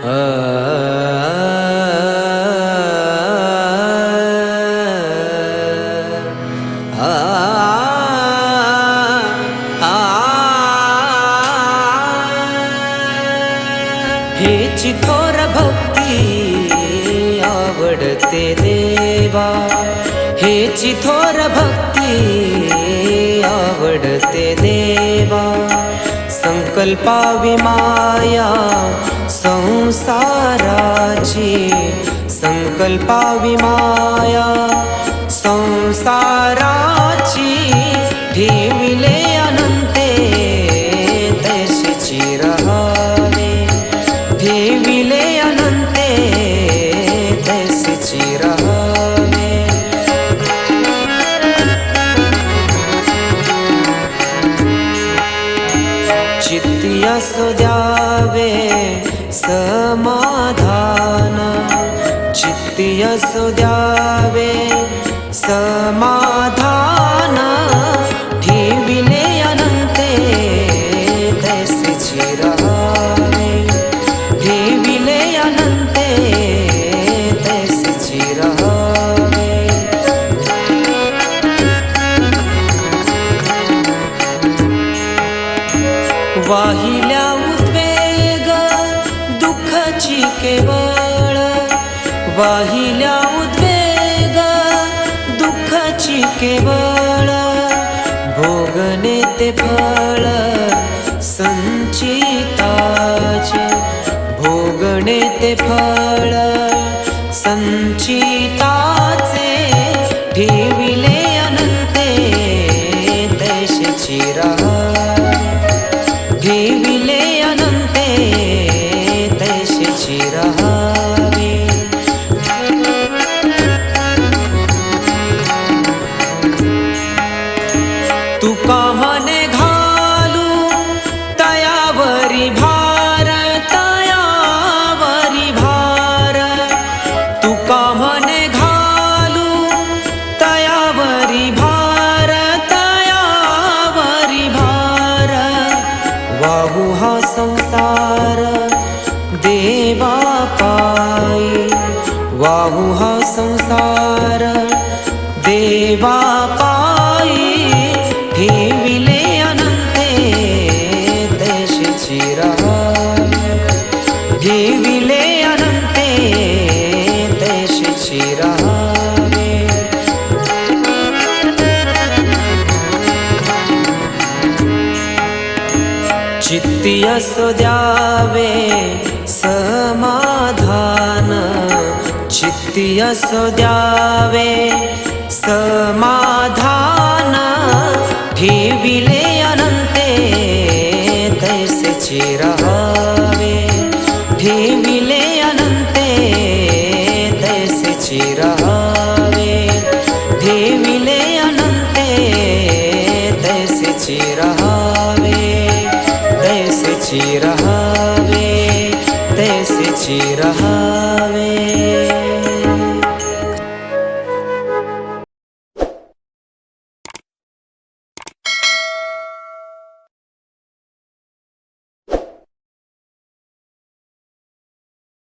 हेची थोर भक्ती आवडते देवा, हेची थोर भक्ती आवडते देवा। संकल्पावी माया संसाराची, संकल्पावी माया संसाराची। ठेविले अनंते तशीची रहावे, ठेविले अनंते तशीची रहावे। चित्ती असो द्यावे समाधान, चित्ती असो द्यावे समाधान। ठेविले अनंते तशीची रहावे, ठेविले अनंते तशीची रहावे। वाहिल्या उद्वेग दुःखाची केवळ, वाहिल्या उद्वेग दुःखाची केवळ। भोगणे ते फळ संचिताचे, भोगणे ते फळ संचिताचे। ठेविले अनंते तशीची रहावे, ठेविले अनंते तशीची रहावे। तुका म्हणे घालू तयावरी भार, तयावरी भार। तुका म्हणे घालू तयावरी भार, तयावरी भार। वाहू हा संसार देवा पायी, वाहू हा संसार देवा पायी। ठेविले अनंते तशीची रहावे, ठेविले अनंते तशीची रहावे। चित्ती असो द्यावे समाधान, चित्ती असो द्यावे समाधान। ठेविले अनंते तशीची रहावे, ठेविले अनंते तशीची रहावे, ठेविले अनंते तशीची रहावे, तशीची रहावे, तशीची रहावे।